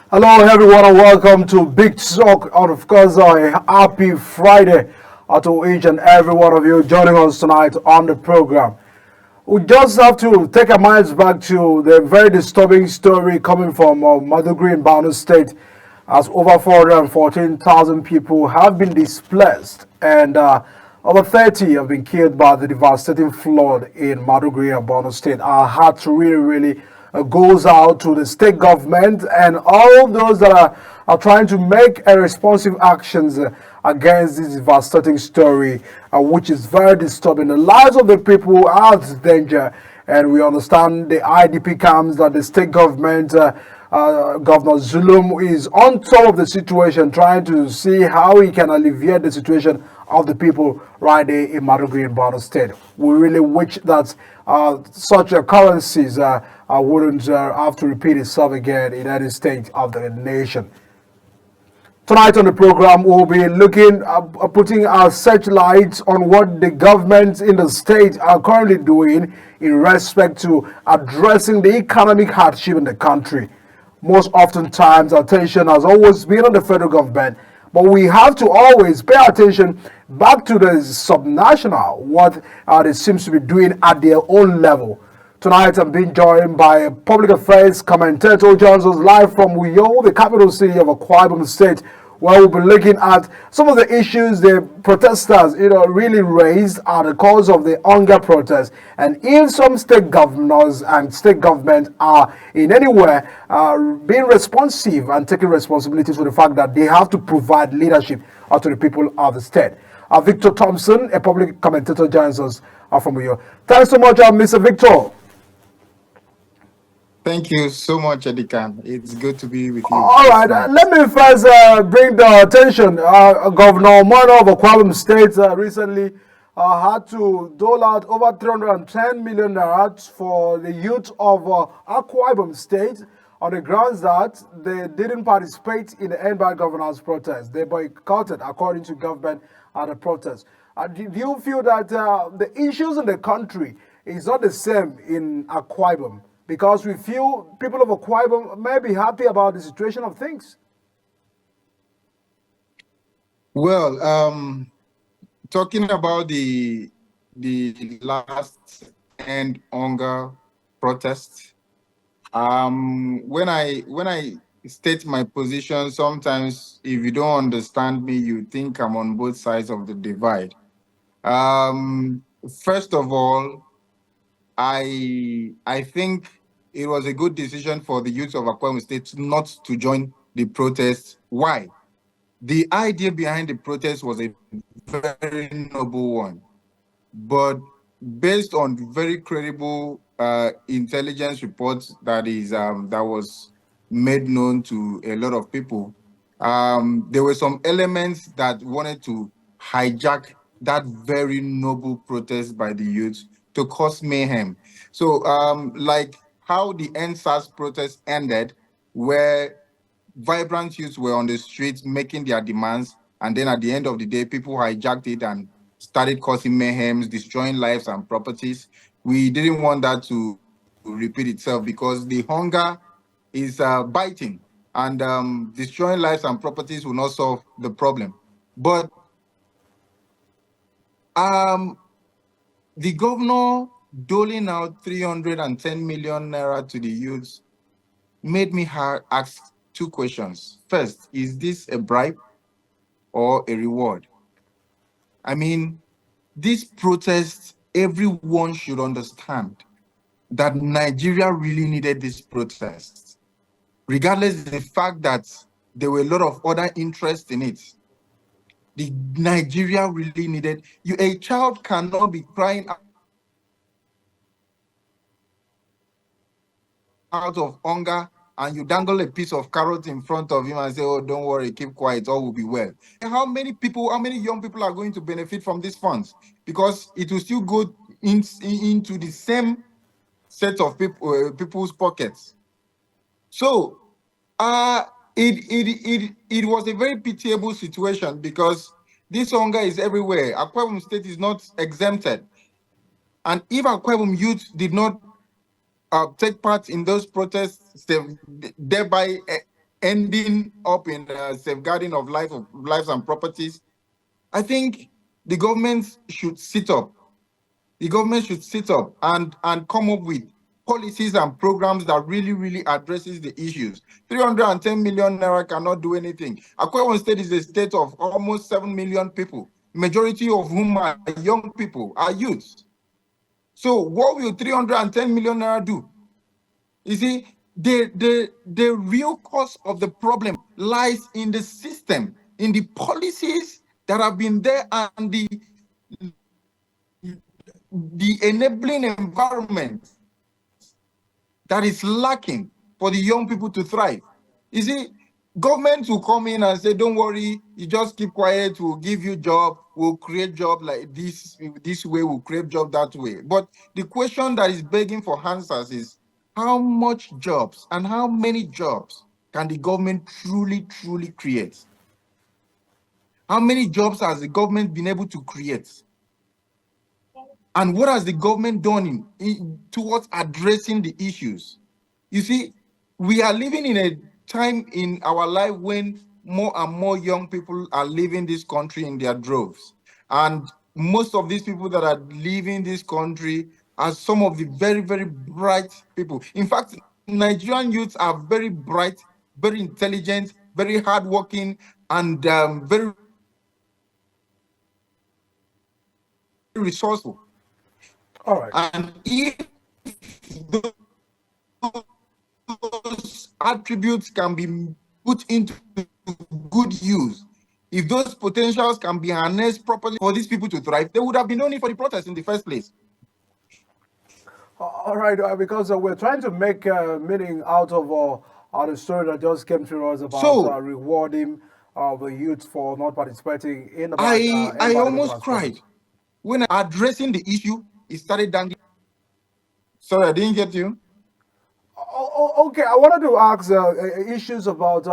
Hello, everyone, and welcome to Big Talk. And of course, a happy Friday to each and every one of you joining us tonight on the program. We just have to take our minds back to the very disturbing story coming from Maduguri in Borno State, as over 414,000 people have been displaced and over 30 have been killed by the devastating flood in Maduguri and Borno State. Our heart really goes out to the state government and all those that are trying to make a responsive actions against this devastating story, which is very disturbing. The lives of the people are in danger, and we understand the IDP camps that the state government, Governor Zulum, is on top of the situation, trying to see how he can alleviate the situation of the people right there in Maduguri and Borno State. We really wish that such occurrences wouldn't have to repeat itself again in any state of the nation. Tonight on the program, we'll be looking putting our searchlights on what the governments in the state are currently doing in respect to addressing the economic hardship in the country. Most oftentimes, attention has always been on the federal government, but we have to always pay attention back to the subnational, what they seems to be doing at their own level. Tonight, I'm being joined by a public affairs commentator who joins us live from Uyo, the capital city of Akwa Ibom State, where we'll be looking at some of the issues the protesters, really raised at the cause of the hunger protest, and if some state governors and state government are in any way being responsive and taking responsibilities for the fact that they have to provide leadership to the people of the state. Victor Thompson, a public commentator, joins us from Uyo. Thanks so much, Mr. Victor. Thank you so much, Edikan. It's good to be with you All this right, night. let me first bring the attention. Governor Mono of Akwa Ibom State recently had to dole out over 310 million naira for the youth of Akwa Ibom State on the grounds that they didn't participate in the End by Governors protest. They boycotted, according to government, at the protest. Do you feel that the issues in the country is not the same in Akwa Ibom? Because we feel people of Akwa Ibom may be happy about the situation of things. Well, talking about the last end hunger protest, when I state my position, sometimes if you don't understand me, you think I'm on both sides of the divide. First of all, I think it was a good decision for the youth of Akwa Ibom State not to join the protest. Why? The idea behind the protest was a very noble one, but based on very credible intelligence reports that was made known to a lot of people, there were some elements that wanted to hijack that very noble protest by the youth to cause mayhem. So, like how the NSAS protest ended, where vibrant youths were on the streets making their demands, and then at the end of the day, people hijacked it and started causing mayhem, destroying lives and properties. We didn't want that to repeat itself because the hunger is biting, and destroying lives and properties will not solve the problem. But um, the governor doling out 310 million naira to the youths made me ask two questions. First, is this a bribe or a reward? I mean, this protest, everyone should understand that Nigeria really needed this protest, regardless of the fact that there were a lot of other interests in it. The Nigeria really needed you. A child cannot be crying out of hunger and you dangle a piece of carrot in front of him and say, "Oh, don't worry, keep quiet, all will be well." How many people, how many young people are going to benefit from these funds? Because it will still go into the same set of people's pockets. So it was a very pitiable situation because this hunger is everywhere. Akwa Ibom State is not exempted, and if Akwa Ibom youth did not take part in those protests, thereby ending up in safeguarding of lives and properties. I think the government should sit up. The government should sit up and come up with policies and programs that really addresses the issues. 310 million naira cannot do anything. Akwa Ibom State is a state of almost 7 million people, majority of whom are young people, are youths. So what will 310 million naira do? You see, the real cause of the problem lies in the system, in the policies that have been there, and the enabling environment that is lacking for the young people to thrive. You see, government will come in and say, don't worry, you just keep quiet, we'll give you job, we'll create job like this way, we'll create job that way. But the question that is begging for answers is, how much jobs and how many jobs can the government truly create? How many jobs has the government been able to create? And what has the government done towards addressing the issues? You see, we are living in a time in our life when more and more young people are leaving this country in their droves. And most of these people that are leaving this country are some of the very bright people. In fact, Nigerian youths are very bright, very intelligent, very hardworking, and very resourceful. All right. And if those attributes can be put into good use, if those potentials can be harnessed properly for these people to thrive, there would have been no need for the protest in the first place. All right, because we're trying to make meaning out of the story that just came to us about rewarding the youth for not participating in the I almost cried when addressing the issue. It started dangling. Sorry, I didn't get you. Okay, I wanted to ask issues about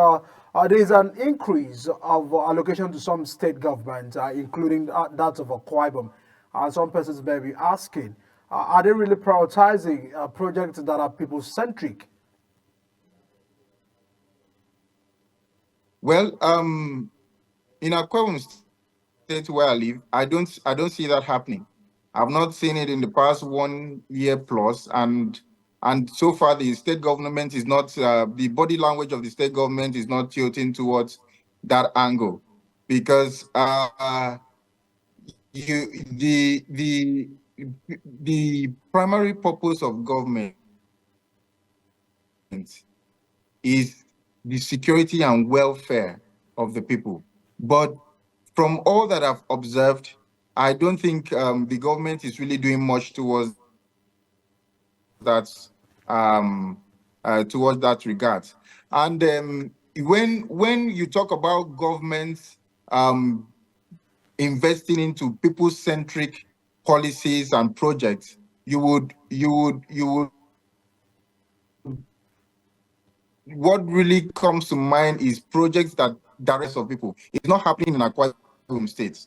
there's an increase of allocation to some state government, including that of Akwa Ibom. Some persons may be asking, are they really prioritizing projects that are people-centric? Well, in Akwa Ibom State where I live, I don't see that happening. I've not seen it in the past 1 year plus, and so far the state government is not the body language of the state government is not tilting towards that angle, because the primary purpose of government is the security and welfare of the people. But from all that I've observed, I don't think the government is really doing much towards that regard. And when you talk about governments investing into people-centric policies and projects, you would what really comes to mind is projects that direct of people. It's not happening in Akwa Ibom State.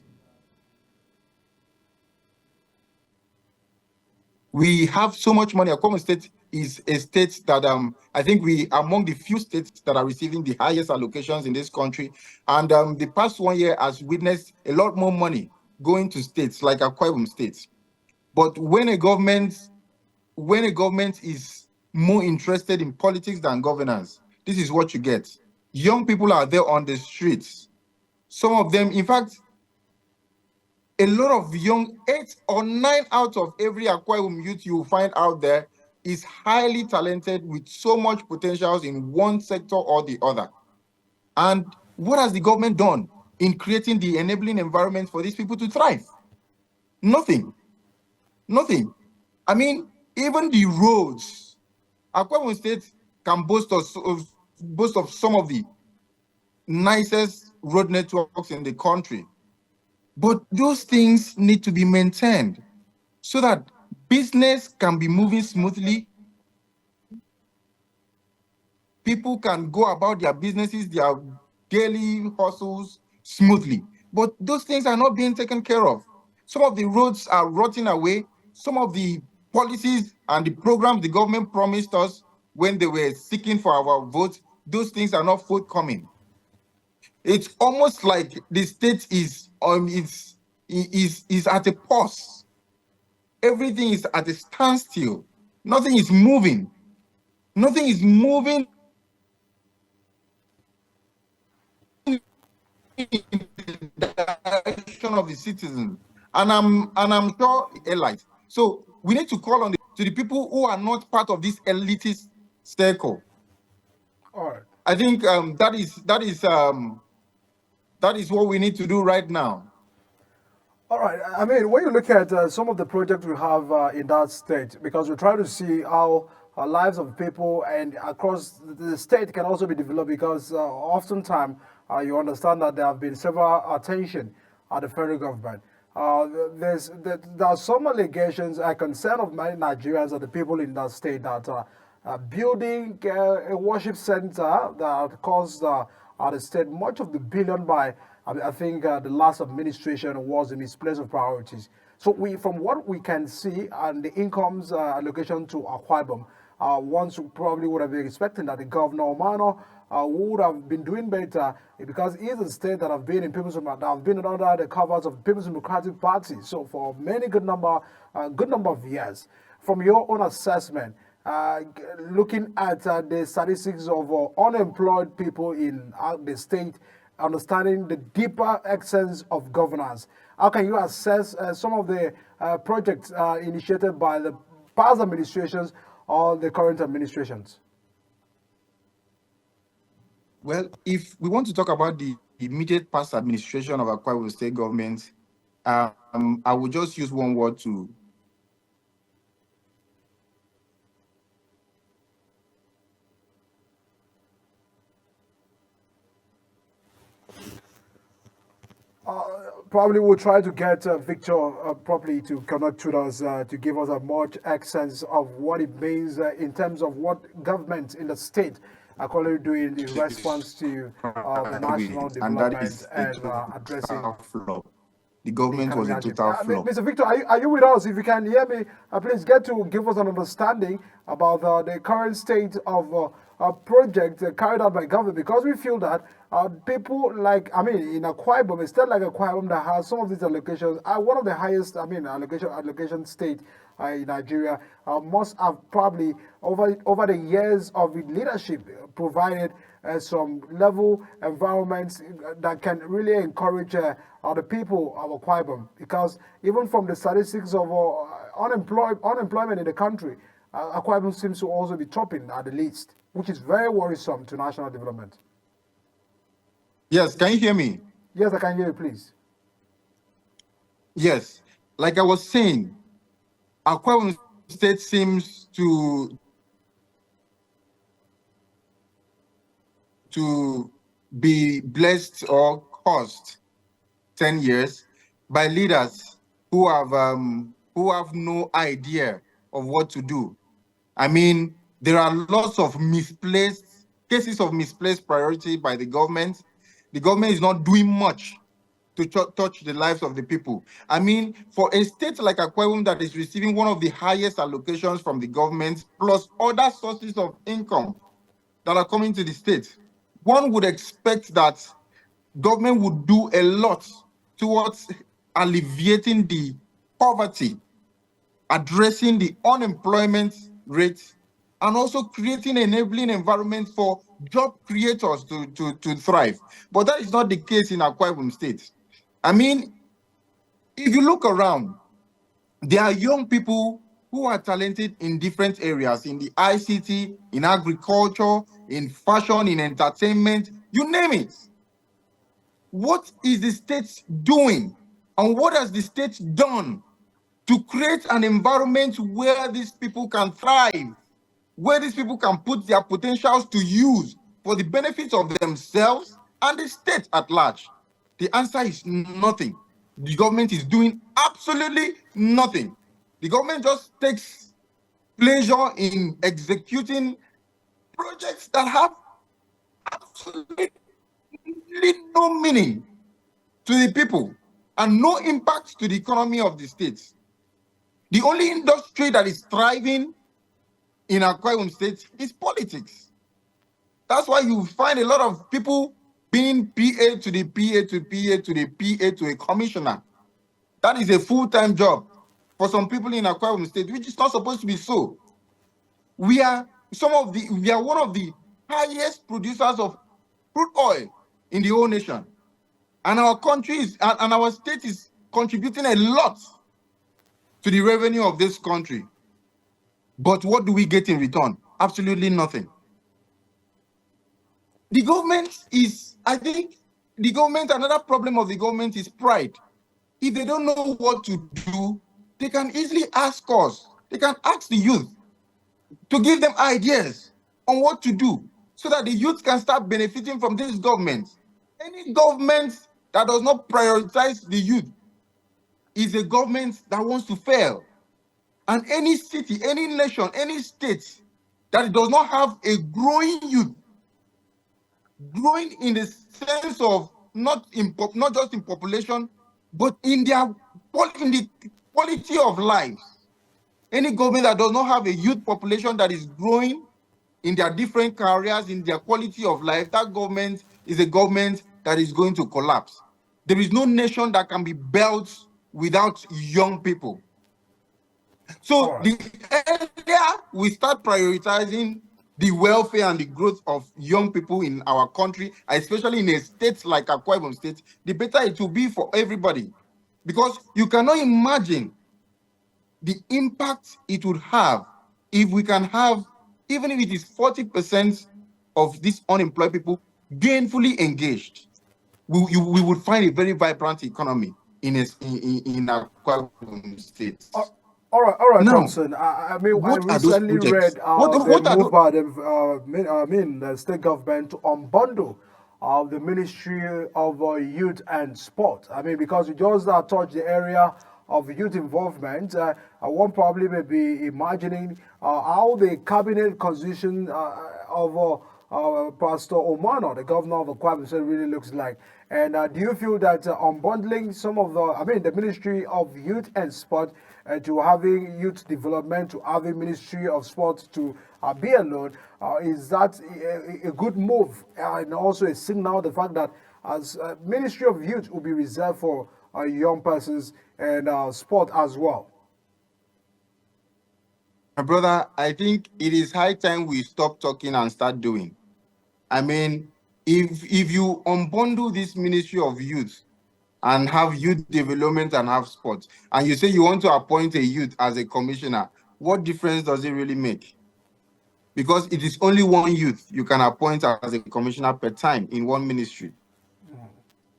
We have so much money. Akwa Ibom State is a state that I think we are among the few states that are receiving the highest allocations in this country. And the past 1 year has witnessed a lot more money going to states like Akwa Ibom State. But when a government is more interested in politics than governance, this is what you get. Young people are there on the streets. Some of them, in fact, a lot of young, 8 or 9 out of every Akwa Ibom youth you will find out there is highly talented with so much potentials in one sector or the other. And what has the government done in creating the enabling environment for these people to thrive? Nothing. I mean, even the roads, Akwa Ibom State can boast of some of the nicest road networks in the country. But those things need to be maintained so that business can be moving smoothly. People can go about their businesses, their daily hustles smoothly. But those things are not being taken care of. Some of the roads are rotting away. Some of the policies and the programs the government promised us when they were seeking for our votes those things are not forthcoming. It's almost like the state is at a pause. Everything is at a standstill. Nothing is moving. Nothing is moving in the direction of the citizen. And I'm sure allies. So we need to call on the people who are not part of this elitist circle. All right. I think that is what we need to do right now. All right. I mean, when you look at some of the projects we have in that state, because we're trying to see how lives of people and across the state can also be developed, because oftentimes you understand that there have been several attention at the federal government. There are some allegations and concern of many Nigerians and the people in that state that building a worship center that cost the state much of the billion by, I think the last administration was in its place of priorities. So from what we can see and the incomes allocation to Akwa Ibom, once probably would have been expecting that the governor Omano would have been doing better, because he's a state that have been under the covers of the People's Democratic Party. So for many good number of years. From your own assessment, looking at the statistics of unemployed people in the state, understanding the deeper essence of governance, how can you assess some of the projects initiated by the past administrations or the current administrations? Well, if we want to talk about the immediate past administration of Akwa Ibom State government, I will just use one word to Probably we'll try to get Victor properly to connect to us to give us a much sense of what it means in terms of what government in the state are currently doing in response to the national development and addressing flop. The government was a total flop. Mr. Victor, are you with us? If you can hear me, please get to give us an understanding about the current state of project carried out by government, because we feel that people like, in Akwa Ibom, a state like Akwa Ibom that has some of these allocations, are one of the highest, allocation state in Nigeria, must have probably over the years of leadership provided some level environments that can really encourage the people of Akwa Ibom, because even from the statistics of unemployment in the country, Akwa Ibom seems to also be topping at the least, which is very worrisome to national development. Yes, can you hear me? Yes, I can hear you, please. Yes, like I was saying, Akwa Ibom State seems to be blessed or caused 10 years by leaders who have no idea of what to do. I mean, there are lots of cases of misplaced priority by the government. The government is not doing much to touch the lives of the people. I mean, for a state like Akwa Ibom that is receiving one of the highest allocations from the government, plus other sources of income that are coming to the state, one would expect that government would do a lot towards alleviating the poverty, addressing the unemployment rate, and also creating an enabling environment for job creators to thrive. But that is not the case in Akwa Ibom State. I mean, if you look around, there are young people who are talented in different areas, in the ICT, in agriculture, in fashion, in entertainment, you name it. What is the state doing? And what has the state done to create an environment where these people can thrive, where these people can put their potentials to use for the benefit of themselves and the state at large? The answer is nothing. The government is doing absolutely nothing. The government just takes pleasure in executing projects that have absolutely no meaning to the people and no impact to the economy of the state. The only industry that is thriving in Akwa Ibom State is politics. That's why you find a lot of people being PA to the PA to PA to the PA to a commissioner. That is a full-time job for some people in Akwa Ibom State, which is not supposed to be so. We are one of the highest producers of crude oil in the whole nation. And our country and our state is contributing a lot to the revenue of this country. But what do we get in return? Absolutely nothing. The government I think another problem of the government is pride. If they don't know what to do, they can easily ask us. They can ask the youth to give them ideas on what to do so that the youth can start benefiting from this government. Any government that does not prioritize the youth is a government that wants to fail. And any city, any nation, any state that does not have a growing youth, growing in the sense of not just in population, but in the quality of life. Any government that does not have a youth population that is growing in their different careers, in their quality of life, that government is a government that is going to collapse. There is no nation that can be built without young people. So the earlier we start prioritizing the welfare and the growth of young people in our country, especially in a state like Akwa Ibom State, the better it will be for everybody. Because you cannot imagine the impact it would have if we can have, even if it is 40% of these unemployed people gainfully engaged, we would find a very vibrant economy in Akwa Ibom State. All right, now, Johnson. I recently read the state government to unbundle the Ministry of Youth and Sport. I mean, because you just touched the area of youth involvement, one probably may be imagining how the cabinet constitution of Pastor Omano, the governor of Akwa Ibom State, really looks like. And do you feel that unbundling some of the Ministry of Youth and Sport to having youth development, to having Ministry of Sport to be alone, is that a good move? And also a signal, the fact that as Ministry of Youth will be reserved for young persons and sport as well. My brother, I think it is high time we stop talking and start doing. I mean, if you unbundle this Ministry of Youth and have youth development and have sports, and you say you want to appoint a youth as a commissioner, what difference does it really make? Because it is only one youth you can appoint as a commissioner per time in one ministry.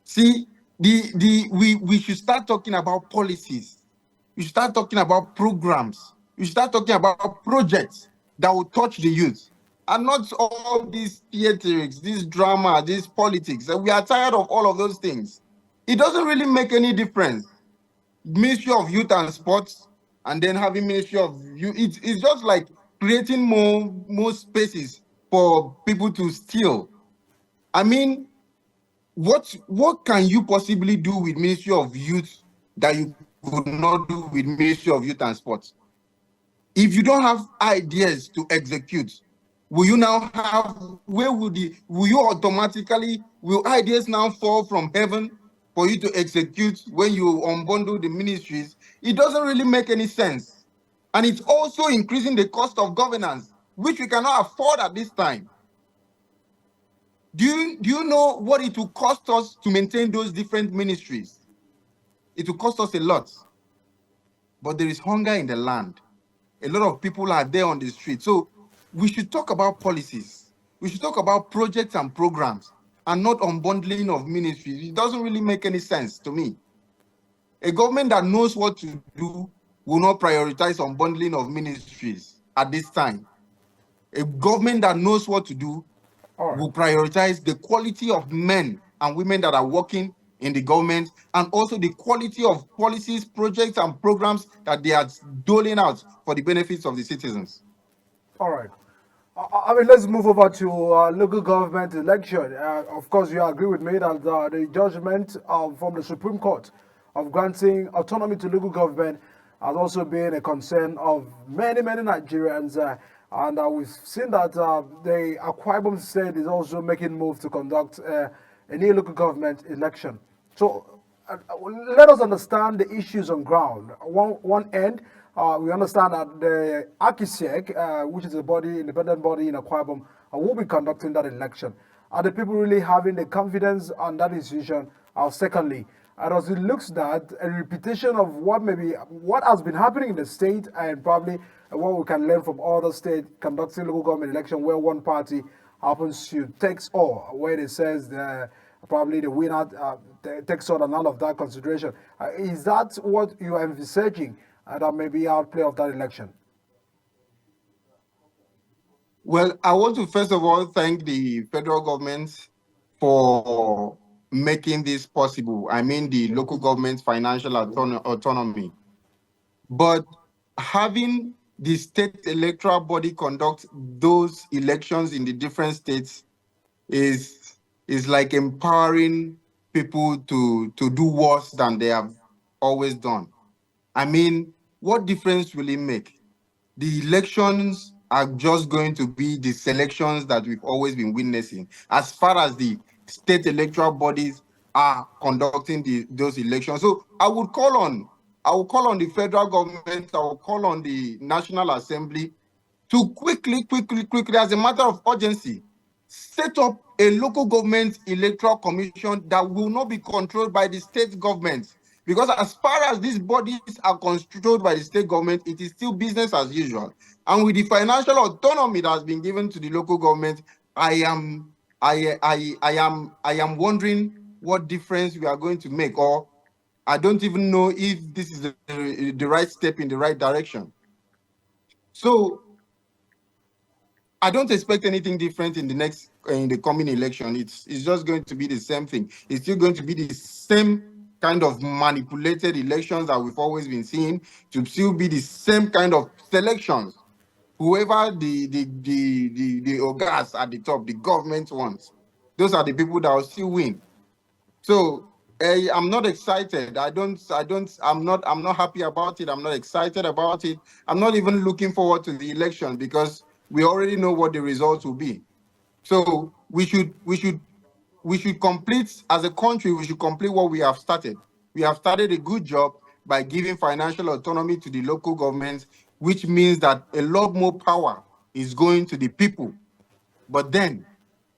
See, we should start talking about policies. We should start talking about programs. We should start talking about projects that will touch the youth. And not all these theatrics, this drama, this politics. We are tired of all of those things. It doesn't really make any difference. Ministry of Youth and Sports, and then having Ministry of Youth, it's just like creating more spaces for people to steal. I mean, what can you possibly do with Ministry of Youth that you could not do with Ministry of Youth and Sports? If you don't have ideas to execute, will you ideas now fall from heaven for you to execute when you unbundle the ministries? It doesn't really make any sense. And it's also increasing the cost of governance, which we cannot afford at this time. Do you know what it will cost us to maintain those different ministries? It will cost us a lot. But there is hunger in the land. A lot of people are there on the street. So we should talk about policies. We should talk about projects and programs and not unbundling of ministries. It doesn't really make any sense to me. A government that knows what to do will not prioritize unbundling of ministries at this time. A government that knows what to do will prioritize the quality of men and women that are working in the government, and also the quality of policies, projects, and programs that they are doling out for the benefits of the citizens. All right. I mean, let's move over to local government election. Of course, you agree with me that the judgment from the Supreme Court of granting autonomy to local government has also been a concern of many Nigerians. And we've seen that the Akwa Ibom State is also making moves to conduct a new local government election. So let us understand the issues on ground. One end, we understand that the AKISEC, which is a body, independent body in Akwa Ibom, will be conducting that election. Are the people really having the confidence on that institution? Secondly, and as it looks that a repetition of what has been happening in the state and probably what we can learn from other states conducting local government election where one party happens to takes all, where it says probably the winner takes all and all of that consideration. Is that what you are envisaging that may be outplay of that election? Well, I want to first of all thank the federal government for making this possible. I mean, the local government's financial autonomy. But having the state electoral body conduct those elections in the different states is like empowering people to do worse than they have always done. I mean, what difference will it make? The elections are just going to be the selections that we've always been witnessing as far as the state electoral bodies are conducting those elections. So I will call on the federal government, I will call on the National Assembly to quickly, as a matter of urgency, set up a local government electoral commission that will not be controlled by the state government. Because as far as these bodies are controlled by the state government, it is still business as usual. And with the financial autonomy that has been given to the local government, I am wondering what difference we are going to make, or I don't even know if this is the right step in the right direction. So I don't expect anything different in the coming election. It's just going to be the same thing. It's still going to be the same kind of manipulated elections that we've always been seeing, to still be the same kind of selections. Whoever the ogas at the top, the government wants, those are the people that will still win. So I'm not excited. I'm not happy about it. I'm not excited about it. I'm not even looking forward to the election because we already know what the results will be. So we should complete, as a country, we should complete what we have started. We have started a good job by giving financial autonomy to the local governments, which means that a lot more power is going to the people. But then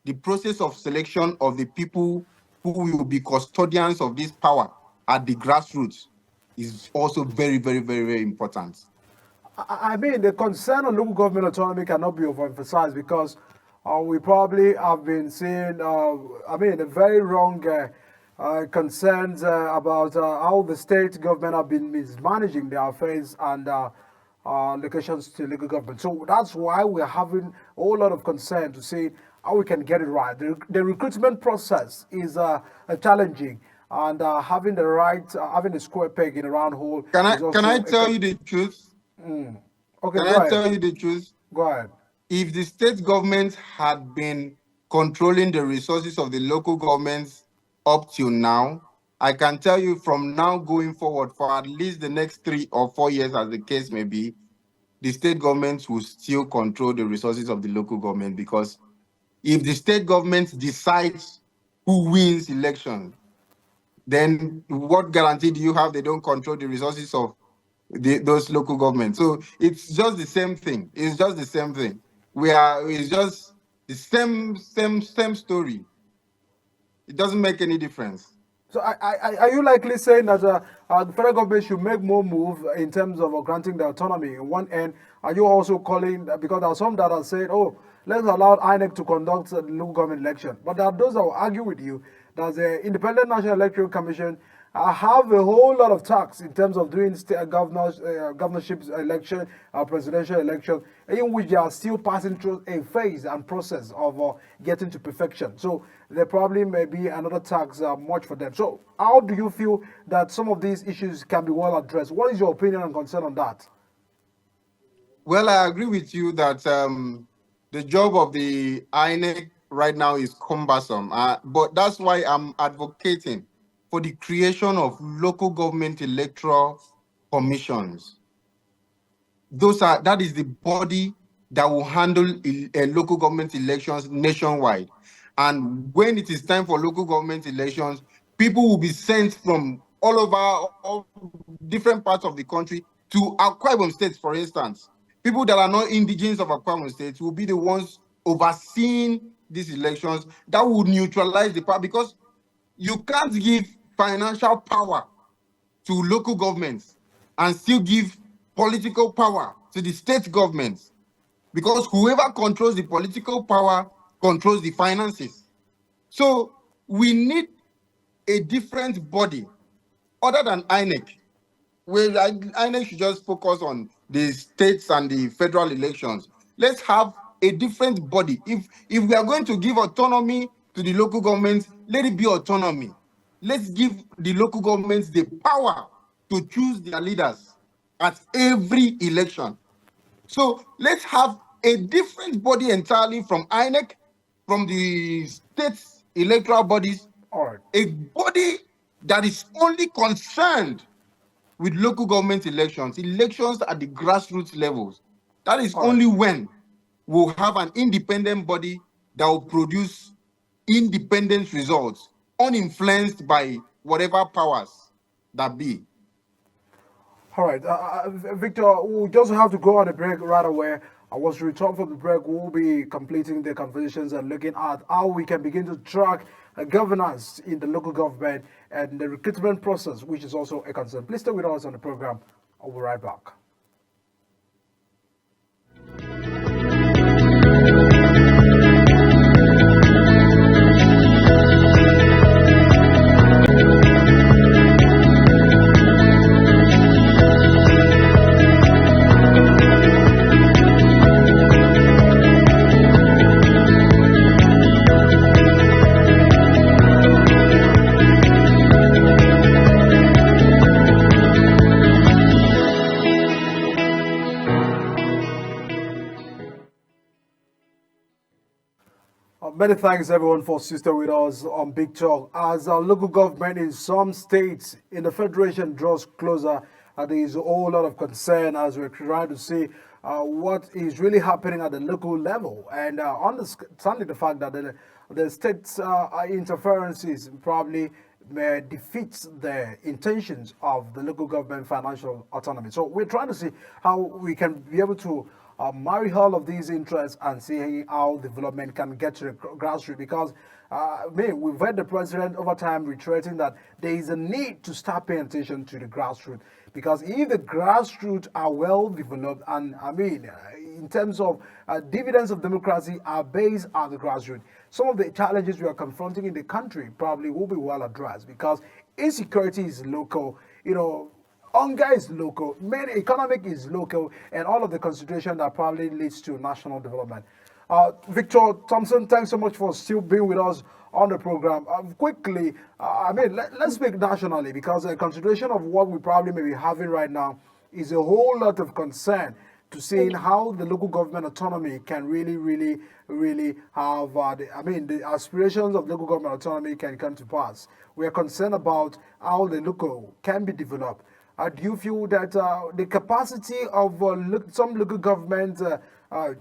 the process of selection of the people who will be custodians of this power at the grassroots is also very, very, very, very important. I mean, the concern on local government autonomy cannot be overemphasized because we probably have been seeing, a very wrong concerns about how the state government have been mismanaging their affairs and locations to local government. So that's why we're having a whole lot of concern to see how we can get it right. The recruitment process is challenging, and having the right, having the square peg in a round hole. Can I tell you the truth? Okay, Can I tell you the truth? Go ahead. If the state government had been controlling the resources of the local governments up till now, I can tell you from now going forward, for at least the next 3 or 4 years, as the case may be, the state governments will still control the resources of the local government, because if the state government decides who wins elections, then what guarantee do you have they don't control the resources of those local governments? So it's just the same thing. It's just the same thing. It's just the same story. It doesn't make any difference. So are you likely saying that the federal government should make more move in terms of granting the autonomy on one end? Are you also calling, because there are some that are saying, oh, let's allow INEC to conduct the local government election. But there are those that will argue with you that the Independent National Electoral Commission have a whole lot of tax in terms of doing governorship election, presidential election, in which they are still passing through a phase and process of getting to perfection. So there probably may be another tax much for them. So how do you feel that some of these issues can be well addressed? What is your opinion and concern on that? Well, I agree with you that the job of the INEC right now is cumbersome, but that's why I'm advocating for the creation of local government electoral commissions. That is the body that will handle local government elections nationwide. And when it is time for local government elections, people will be sent from all over all different parts of the country to Akwa Ibom State, for instance. People that are not indigenous of Akwa Ibom State will be the ones overseeing these elections. That would neutralize the power, because you can't give financial power to local governments and still give political power to the state governments, because whoever controls the political power controls the finances. So we need a different body other than INEC, where INEC should just focus on the states and the federal elections. Let's have a different body. If we are going to give autonomy to the local governments, let it be autonomy. Let's give the local governments the power to choose their leaders at every election. So let's have a different body entirely from INEC, from the state electoral bodies, All right. a body that is only concerned with local government elections at the grassroots levels. That is All right. only when we'll have an independent body that will produce independent results, uninfluenced by whatever powers that be. All right, Victor, we'll just have to go on a break right away. Once we return from the break, we'll be completing the conversations and looking at how we can begin to track governance in the local government and the recruitment process, which is also a concern. Please stay with us on the program. I'll be right back. Many thanks everyone for sister with us on Big Talk. As our local government in some states in the federation draws closer, there is a whole lot of concern as we're trying to see what is really happening at the local level, and understanding the fact that the state's interferences probably may defeat the intentions of the local government financial autonomy. So we're trying to see how we can be able to marry all of these interests and see how development can get to the grassroots, because we've heard the president over time reiterating that there is a need to start paying attention to the grassroots, because if the grassroots are well developed, and in terms of dividends of democracy are based on the grassroots, some of the challenges we are confronting in the country probably will be well addressed, because insecurity is local, hunger is local, main economic is local, and all of the consideration that probably leads to national development. Victor Thompson, thanks so much for still being with us on the program. Quickly, let's speak nationally, because a consideration of what we probably may be having right now is a whole lot of concern to seeing how the local government autonomy can really, really, really have, the aspirations of local government autonomy can come to pass. We are concerned about how the local can be developed. Do you feel that the capacity of some local government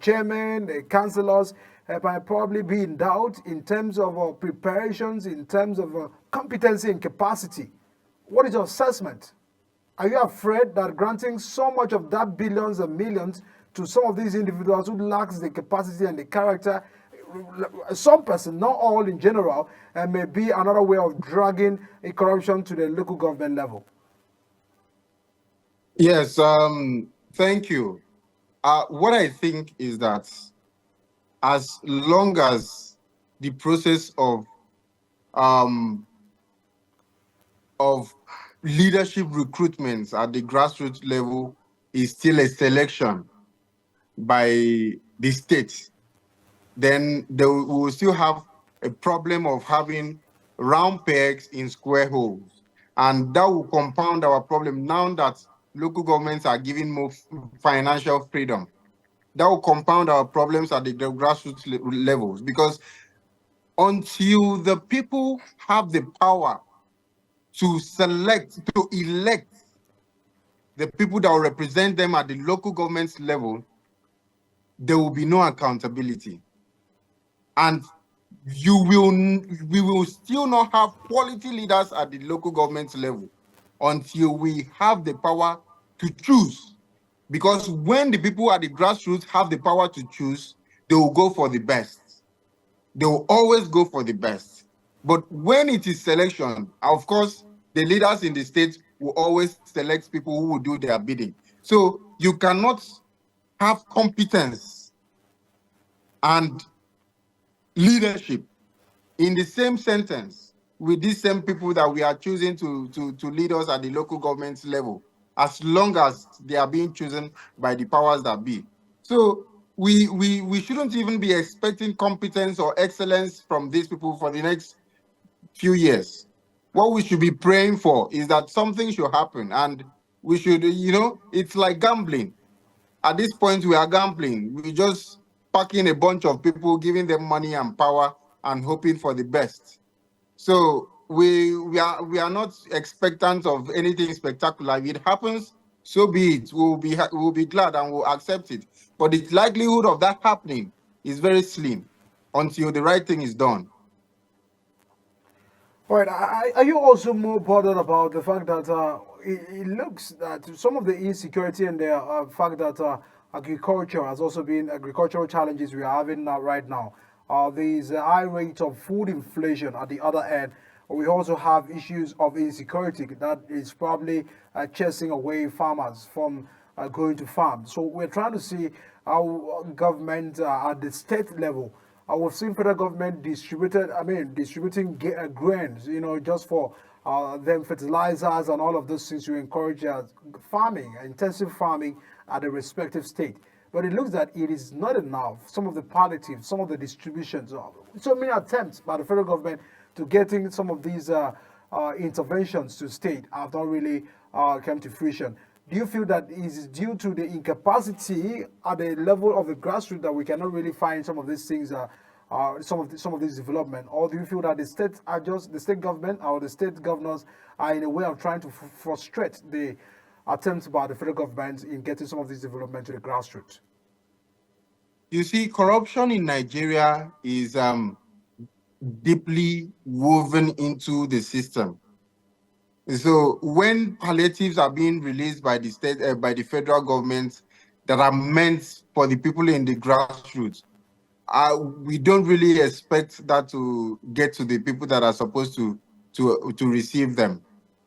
chairmen, councillors, might probably be in doubt in terms of preparations, in terms of competency and capacity? What is your assessment? Are you afraid that granting so much of that billions and millions to some of these individuals who lacks the capacity and the character, some person, not all in general, may be another way of dragging a corruption to the local government level? Yes, thank you. What I think is that as long as the process of leadership recruitments at the grassroots level is still a selection by the state, then we will still have a problem of having round pegs in square holes. And that will compound our problem now that local governments are giving more financial freedom. That will compound our problems at the grassroots levels, because until the people have the power to elect the people that will represent them at the local government level, there will be no accountability. And we will still not have quality leaders at the local government level until we have the power to choose. Because when the people at the grassroots have the power to choose, they will go for the best. They will always go for the best. But when it is selection, of course, the leaders in the state will always select people who will do their bidding. So you cannot have competence and leadership in the same sentence with these same people that we are choosing to lead us at the local government level, as long as they are being chosen by the powers that be. So we shouldn't even be expecting competence or excellence from these people for the next few years. What we should be praying for is that something should happen, and we should, it's like gambling. At this point, we are gambling. We just packing a bunch of people, giving them money and power, and hoping for the best. So we are not expectant of anything spectacular. If it happens, so be it. We'll be glad and we'll accept it. But the likelihood of that happening is very slim until the right thing is done. All right. Are you also more bothered about the fact that it looks that some of the insecurity and the fact that agriculture has also been agricultural challenges we are having now right now. There's a high rate of food inflation at the other end. We also have issues of insecurity that is probably chasing away farmers from going to farm. So we're trying to see how government at the state level we've seen federal government distributing grains, just for them fertilizers and all of those things to encourage farming, intensive farming at the respective state. But it looks that it is not enough. Some of the palliatives, some of the distributions, so many attempts by the federal government to getting some of these interventions to state have not really come to fruition. Do you feel that it is due to the incapacity at the level of the grassroots that we cannot really find some of these things, some of these development, or do you feel that the state are just the state government or the state governors are in a way of trying to frustrate the attempts by the federal government in getting some of this development to the grassroots? You see, corruption in Nigeria is deeply woven into the system. So when palliatives are being released by the state, by the federal government, that are meant for the people in the grassroots, we don't really expect that to get to the people that are supposed to receive them,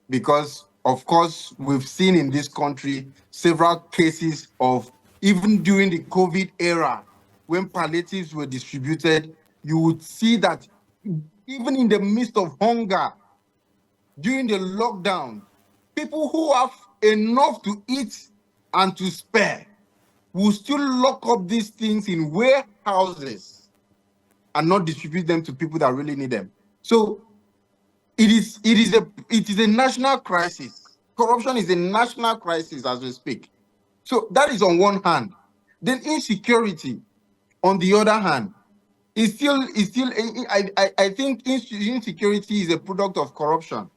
because of course we've seen in this country several cases of, even during the COVID era, when palliatives were distributed, you would see that even in the midst of hunger, during the lockdown, people who have enough to eat and to spare will still lock up these things in warehouses and not distribute them to people that really need them. So it is a national crisis. Corruption is a national crisis as we speak. So that is on one hand. Then insecurity, on the other hand, is still I think insecurity is a product of corruption,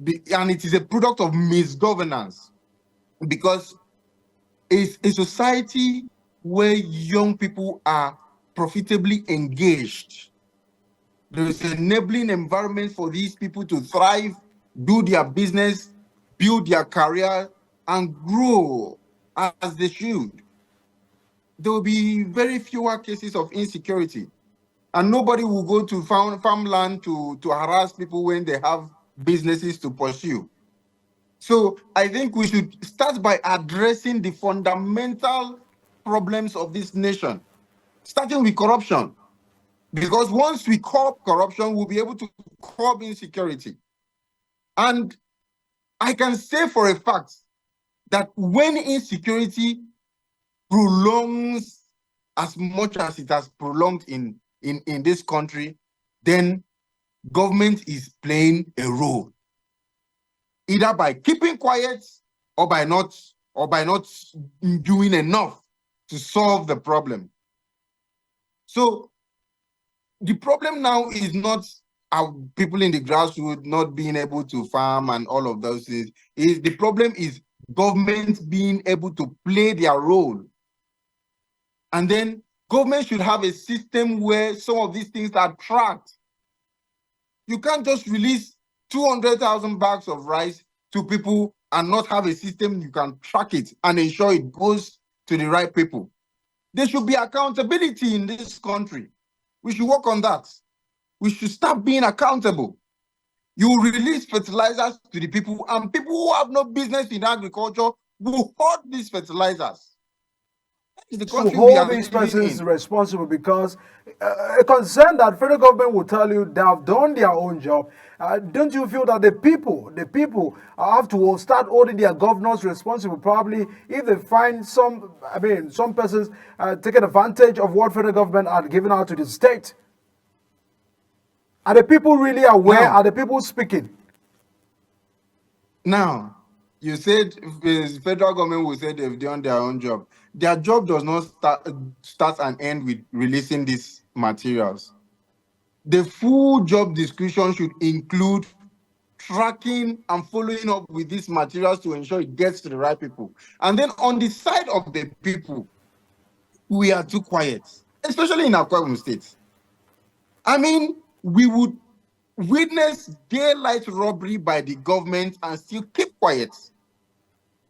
and it is a product of misgovernance, because it's a society where young people are profitably engaged. There is an enabling environment for these people to thrive, do their business, build their career, and grow as they should. There will be very fewer cases of insecurity, and nobody will go to farmland to harass people when they have businesses to pursue. So I think we should start by addressing the fundamental problems of this nation, starting with corruption. Because once we curb corruption, we'll be able to curb insecurity. And I can say for a fact that when insecurity prolongs as much as it has prolonged in this country, then government is playing a role, either by keeping quiet or by not doing enough to solve the problem. So the problem now is not our people in the grassroots not being able to farm and all of those things. The problem is government being able to play their role. And then government should have a system where some of these things are tracked. You can't just release 200,000 bags of rice to people and not have a system you can track it and ensure it goes to the right people. There should be accountability in this country. We should work on that. We should start being accountable. You release fertilizers to the people, and people who have no business in agriculture will hoard these fertilizers. That is the To country we are hold these living persons in. responsible, because a concern that federal government will tell you they have done their own job. Don't you feel that the people have to start holding their governors responsible? Probably if they find some persons taking advantage of what federal government are giving out to the state. Are the people really aware? Now, Are the people speaking? Now, you said the federal government will say they've done their own job. Their job does not start and end with releasing these materials. The full job description should include tracking and following up with these materials to ensure it gets to the right people. And then on the side of the people, we are too quiet, especially in Akwa Ibom State. I mean, we would witness daylight robbery by the government and still keep quiet.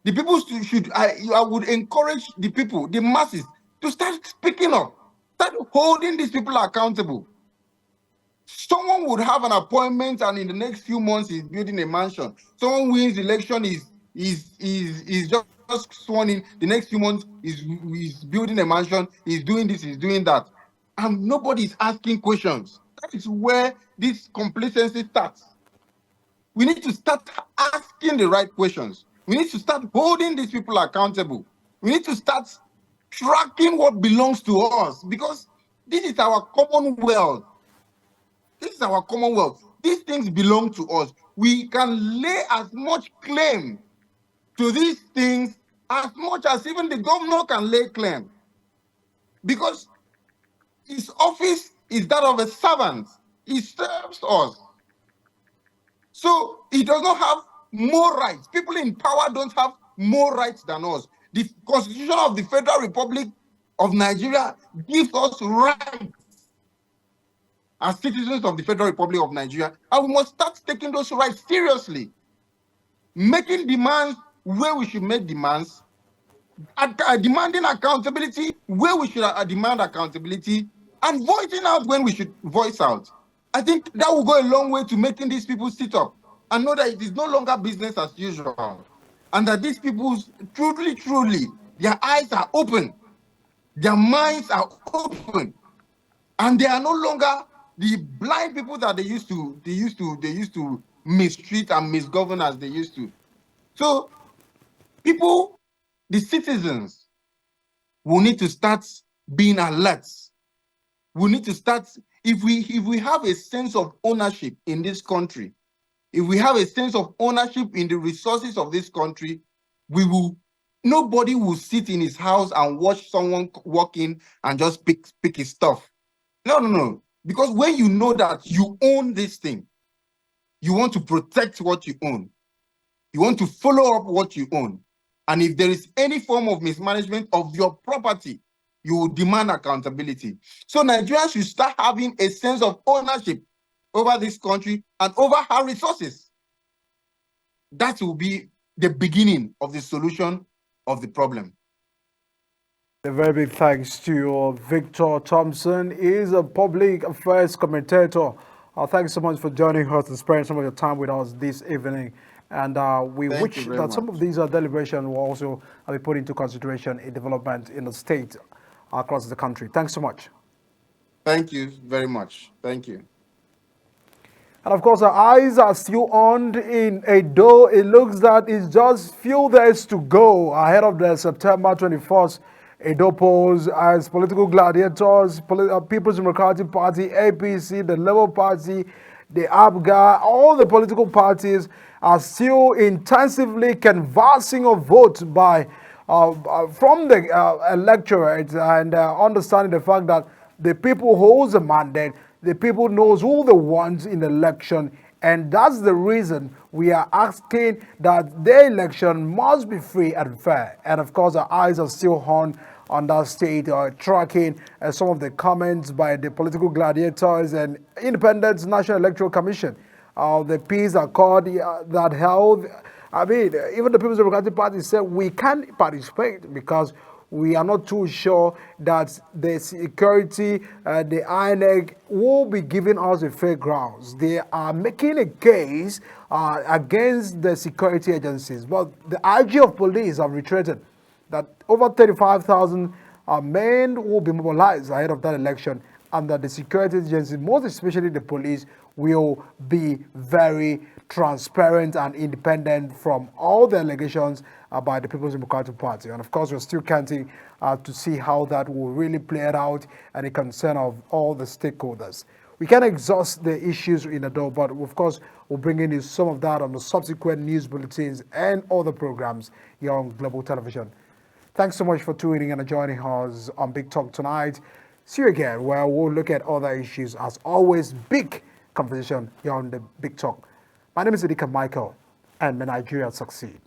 The people I would encourage the people, the masses, to start speaking up, start holding these people accountable. Someone would have an appointment, and in the next few months he's building a mansion. Someone wins the election, is just sworn in. The next few months he's building a mansion, he's doing this, he's doing that, and nobody is asking questions. That is where this complacency starts. We need to start asking the right questions. We need to start holding these people accountable. We need to start tracking what belongs to us, because this is our commonwealth. This is our commonwealth. These things belong to us. We can lay as much claim to these things as much as even the governor can lay claim, because his office is that of a servant. He serves us. So he does not have more rights. People in power don't have more rights than us. The Constitution of the Federal Republic of Nigeria gives us rights as citizens of the Federal Republic of Nigeria, and we must start taking those rights seriously, making demands where we should make demands, demanding accountability where we should demand accountability, and voicing out when we should voice out. I think that will go a long way to making these people sit up and know that it is no longer business as usual, and that these people truly, their eyes are open, their minds are open, and they are no longer the blind people that they used to mistreat and misgovern as they used to. So people, the citizens, will need to start being alert. We need to start, if we have a sense of ownership in this country, if we have a sense of ownership in the resources of this country, nobody will sit in his house and watch someone walk in and just pick his stuff. No. Because when you know that you own this thing, you want to protect what you own. You want to follow up what you own. And if there is any form of mismanagement of your property, you will demand accountability. So Nigerians should start having a sense of ownership over this country and over her resources. That will be the beginning of the solution of the problem. A very big thanks to you, Victor Thompson. He is a public affairs commentator. Thanks so much for joining us and spending some of your time with us this evening. And we wish that some of these deliberations will also be put into consideration in development in the state across the country. Thanks so much. Thank you very much. Thank you. And of course, our eyes are still on in Edo. It looks that it's just few days to go ahead of the September 21st Edo polls, as political gladiators, People's Democratic Party, APC, the Labour Party, the ABGA, all the political parties are still intensively canvassing of votes by from the electorate, and understanding the fact that the people holds the mandate, the people knows who they want in the election, and that's the reason we are asking that the election must be free and fair. And of course, our eyes are still on on that state, tracking some of the comments by the political gladiators and Independent National Electoral Commission. The peace accord that held, I mean, even the People's Democratic Party said we can't participate because we are not too sure that the security, the INEC will be giving us a fair grounds. They are making a case against the security agencies, but the IG of police have retreated that over 35,000 men will be mobilized ahead of that election, and that the security agencies, most especially the police, will be very transparent and independent from all the allegations by the People's Democratic Party. And of course, we're still counting to see how that will really play it out and the concern of all the stakeholders. We can't exhaust the issues in a door, but of course, we'll bring in some of that on the subsequent news bulletins and other programs here on Global Television. Thanks so much for tuning in and joining us on Big Talk tonight. See you again, where we'll look at other issues. As always, big conversation here on the Big Talk. My name is Edika Michael, and may Nigeria succeed.